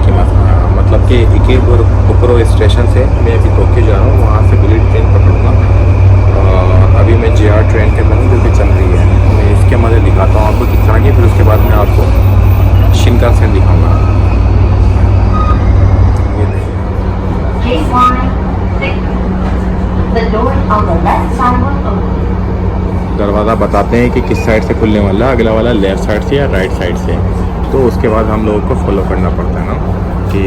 मतलब कि इकेबुकुरो स्टेशन से मैं अभी टोक्यो जा रहा हूँ, वहाँ से बुलेट ट्रेन पकड़ूँगा। अभी मैं JR ट्रेन के अंदर हूँ जो कि चल रही है। मैं इसके मज़े दिखाता हूँ आपको किस तरह की, फिर उसके बाद मैं आपको शिनकानसेन दिखाऊँगा। ये दरवाज़ा बताते हैं कि किस साइड से खुलने वाला है, अगला वाला लेफ़्ट साइड से या राइट साइड से। तो उसके बाद हम लोगों को फॉलो करना पड़ता है ना कि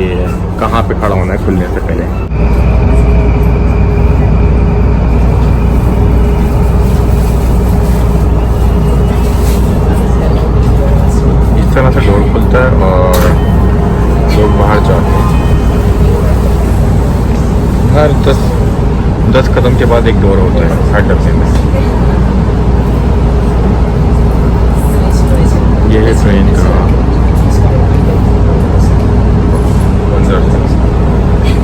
कहाँ पे खड़ा होना है खुलने से पहले। इस तरह से डोर खुलता है और लोग बाहर जाते हैं। हर 10 कदम के बाद एक डोर होता है हर डब्बे में। ये है ट्रेन का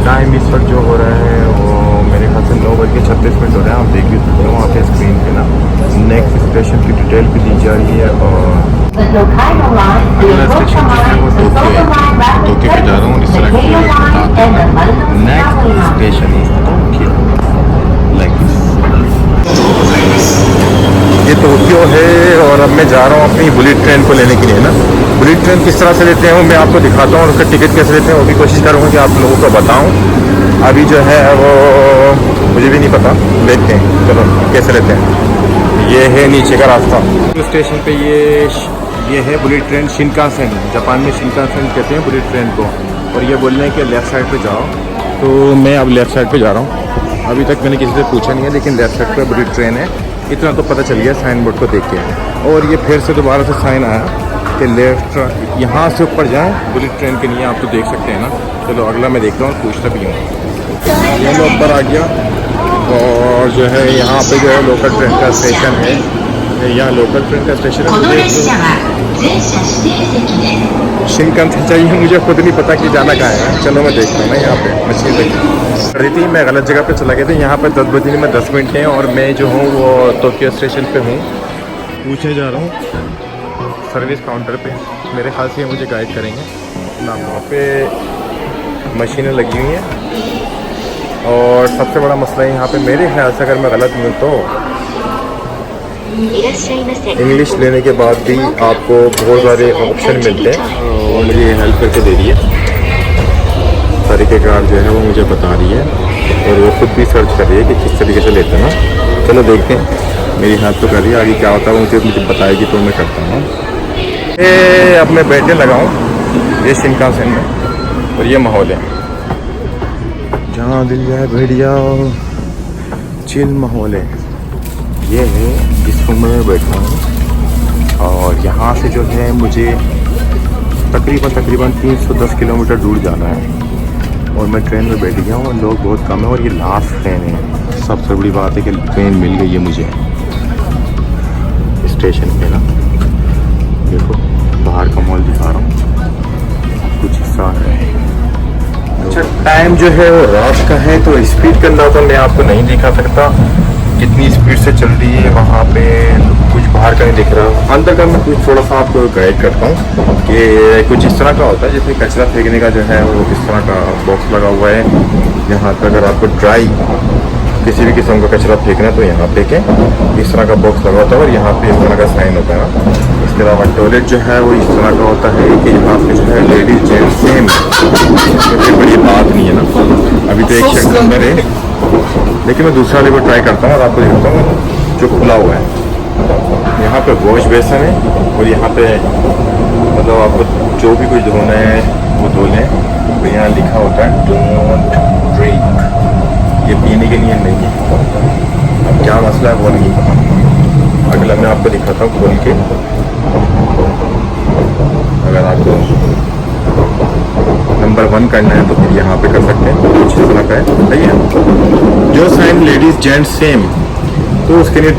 टाइम। इस वक्त जो हो रहा है वो मेरे ख्याल से 9:36 हो रहा है। आप देख भी सकते हो वहाँ पे स्क्रीन पे ना नेक्स्ट स्टेशन की डिटेल भी दी जा रही है। और अगला स्टेशन जो है वो टोक्यो है। टोक्यो पे जा रहा हूँ। इस तरह की next station is Tokyo like this. ये टोक्यो है और अब मैं जा रहा हूँ अपनी बुलेट ट्रेन को लेने के लिए ना। बुलेट ट्रेन किस तरह से लेते हैं वो मैं आपको दिखाता हूँ और उसका टिकट कैसे लेते हैं वो भी कोशिश करूँगा कि आप लोगों को बताऊँ। अभी जो है वो मुझे भी नहीं पता, देखते हैं चलो कैसे लेते हैं। ये है नीचे का रास्ता। स्टेशन पे ये है बुलेट ट्रेन शिनकानसेन। जापान में शिनकानसेन कहते हैं बुलेट ट्रेन को। और ये बोल रहे हैं कि लेफ़्ट साइड पे जाओ, तो मैं अब लेफ़्ट साइड पे जा रहा हूँ। अभी तक मैंने किसी से पूछा नहीं है, लेकिन लेफ़्ट साइड पे बुलेट ट्रेन है इतना तो पता चल गया साइन बोर्ड को देख के। और ये फिर से दोबारा से साइन आया कि लेफ्ट यहाँ से ऊपर जाएं बुलेट ट्रेन के लिए। आप तो देख सकते हैं ना। चलो अगला मैं देखता हूँ, पूछता भी हूँ। ये लो ऊपर आ गया और जो है यहाँ पे जो है लोकल ट्रेन का स्टेशन है। यहाँ लोकल ट्रेन का स्टेशन है। शिनकानसेन चाहिए, मुझे खुद नहीं पता कि जाना कहाँ है। चलो मैं देखता हूँ ना। यहाँ पे मशीन लगी रही थी, मैं गलत जगह पे चला गया था। यहाँ पे 10 बजने में 10 मिनट हैं और मैं जो हूँ वो टोक्यो स्टेशन पे हूँ। पूछने जा रहा हूँ सर्विस काउंटर पे। मेरे ख्याल से मुझे गाइड करेंगे ना। वहाँ पे मशीनें लगी हुई हैं और सबसे बड़ा मसला है यहाँ पे मेरे ख्याल से, अगर मैं गलत नहीं हूँ तो इंग्लिश लेने के बाद भी आपको बहुत सारे ऑप्शन मिलते हैं। और मुझे ये हेल्प करके दे रही है, तरीक़ेकार जो है वो मुझे बता रही है और वो खुद भी सर्च कर रही है कि किस तरीके से लेते हैं ना। चलो देखते हैं, मेरी हेल्प तो कर रही है। आगे क्या होता है वो मुझे बताएगी तो मैं करता हूँ। अब मैं बैठने लगा हूँ ये शिनकानसेन में और ये माहौल है जहाँ दिल जाए बैठ जाओ, चिल माहौल है। ये है जिस रूम में मैं बैठा हूँ और यहाँ से जो है मुझे तकरीबन 310 किलोमीटर दूर जाना है। और मैं ट्रेन में बैठ गया हूँ और लोग बहुत कम है और ये लास्ट ट्रेन है। सबसे बड़ी बात है कि ट्रेन मिल गई है मुझे स्टेशन पे ना। देखो बाहर का माहौल दिखा रहा हूँ, कुछ हिस्सा है। अच्छा टाइम जो है वो रात का है तो स्पीड के अंदर तो मैं आपको नहीं दिखा सकता कितनी स्पीड से चल रही है वहाँ पे। तो कुछ बाहर का नहीं दिख रहा। अंदर का मैं कुछ थोड़ा सा आपको गाइड करता हूँ कि कुछ इस तरह का होता है जैसे कचरा फेंकने का जो है वो इस तरह का बॉक्स लगा हुआ है। यहाँ पर अगर आपको ड्राई किसी भी किस्म का कचरा फेंकना है तो यहाँ फेंकें। इस तरह का बॉक्स लगा होता है और यहाँ पे इस तरह का साइन होता है ना। इसके अलावा टॉयलेट जो है वो इस तरह का होता है कि यहाँ पे जो है लेडीज जेंट्स सेम। कोई बड़ी बात नहीं है ना। अभी तो एक शर्ट अंदर है, लेकिन मैं दूसरा लेवल ट्राई करता हूँ और आपको दिखाता हूँ जो खुला हुआ है। यहाँ पे वॉश बेसन है और यहाँ पे मतलब आपको जो भी कुछ धोना है वो धो लें। तो यहाँ लिखा होता है डोंट ड्रिंक, ये पीने के लिए नहीं है। अब क्या मसला है वो नहीं पता। अगला मैं आपको दिखाता हूँ खोल के। अगर आपको नंबर 1 करना है तो फिर यहाँ पे कर सकते हैं। कुछ इस तरह का है, सही है। जो साइन लेडीज जेंट्स सेम, तो उसके लिए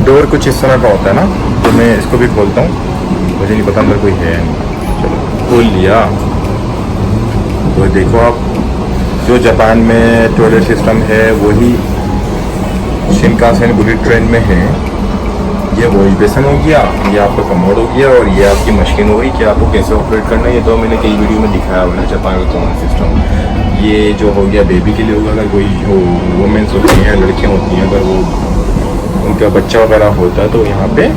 डोर कुछ इस तरह का होता है ना। तो मैं इसको भी खोलता हूँ, मुझे नहीं पता अंदर कोई है। चलो खोल लिया। तो देखो आप जो जापान में टॉयलेट सिस्टम है वही शिनकानसेन बुलेट ट्रेन में है। ये वॉश बेसन हो गया, ये आपका कमोड हो गया, और ये आपकी मशीन हो गई कि आपको कैसे ऑपरेट करना है। ये तो मैंने कई वीडियो में दिखाया हुआ है जापान का कॉमन सिस्टम। ये जो हो गया बेबी के लिए होगा, अगर कोई जो वुमेंस होती हैं, लड़कियाँ होती हैं, अगर वो उनका बच्चा वगैरह होता है तो यहाँ पे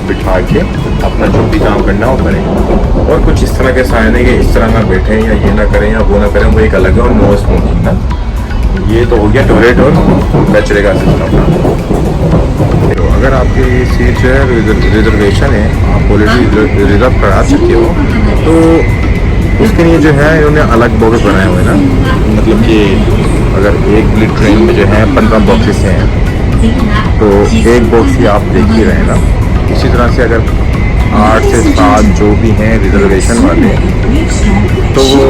बिठा के अपना जो भी काम करना है वो करें। और कुछ इस तरह के साइन है कि इस तरह ना बैठें या ये ना करें या वो ना करें, वो एक अलग है। और नो स्मोकिंग ना, ये तो हो गया टॉयलेट और कचरे का सिस्टम। तो अगर आपकी सीट जो है रिजर्वेशन है, आप ऑलरेडी रिजर्व करा चुके हो, तो उसके लिए जो है इन्होंने अलग बॉक्स बनाए हुए हैं ना। मतलब कि अगर एक बुलेट ट्रेन में जो है 15 बॉक्सेस हैं, तो एक बॉक्स ही आप देख ही रहे ना। इसी तरह से अगर 8 से 7 जो भी हैं रिजर्वेशन वाले, तो वो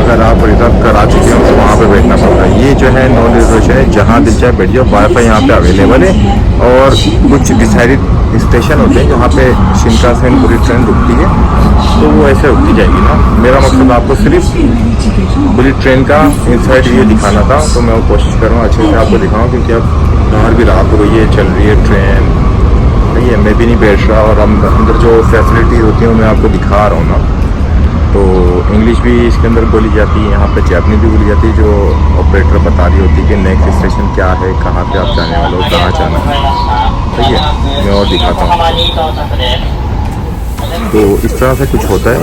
अगर आप रिजर्व करा चुके हो तो वहाँ पे बैठना पड़ता है। ये जो है नॉन रिजर्वेशन है, जहाँ दिल चाहे बैठ जाओ। वाईफाई यहाँ पे अवेलेबल है, और कुछ डिसाइडेड स्टेशन होते हैं जहाँ पे शिनकानसेन पूरी ट्रेन रुकती है, तो वो ऐसे रुकती जाएगी ना। मेरा मकसद आपको सिर्फ बुलेट ट्रेन का इनसाइड व्यू दिखाना था, तो मैं वो कोशिश कर रहा हूँ अच्छे से आपको दिखाऊँ, क्योंकि अब बाहर भी रात हो गई है, चल रही है ट्रेन, नहीं है, मैं भी नहीं बैठ रहा, और अंदर जो फैसिलिटी होती है मैं आपको दिखा रहा हूँ ना। तो इंग्लिश भी इसके अंदर बोली जाती है, यहाँ पे जापानी भी बोली जाती है, जो ऑपरेटर बता रही होती है कि नेक्स्ट स्टेशन क्या है, कहाँ पे आप जाने वाले हो, कहाँ जाना है। ठीक है, मैं और दिखाता हूँ। तो इस तरह से कुछ होता है,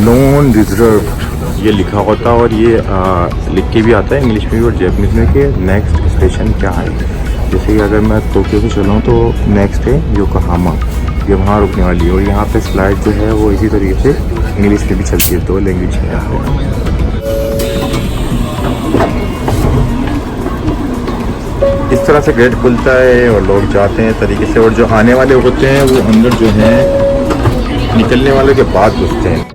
नॉन रिजर्व ये लिखा होता है, और ये लिख के भी आता है इंग्लिश में भी और जापानीज में कि नेक्स्ट स्टेशन क्या है। जैसे कि अगर मैं टोक्यो से चलाऊँ तो नेक्स्ट है योकोहामा, ये वहाँ रुकने वाली है। और यहाँ पे फ्लाइट जो है वो इसी तरीके से इंग्लिश में भी चलती है, 2 लैंग्वेज है यहाँ पे। इस तरह से गेट खुलता है और लोग जाते हैं तरीके से, और जो आने वाले होते हैं वो अंदर जो है निकलने वाले के बाद घुसते हैं।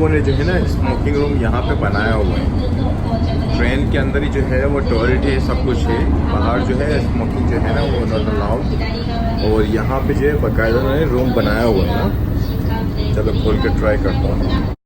लोगों ने जो है ना स्मोकिंग रूम यहाँ पे बनाया हुआ है। ट्रेन के अंदर ही जो है वो टॉयलेट है, सब कुछ है। बाहर जो है स्मोकिंग जो है ना वो नॉट अलाउड, और यहाँ पे जो है बाकायदा उन्होंने रूम बनाया हुआ है ना। चलो खोल के ट्राई करता हूँ।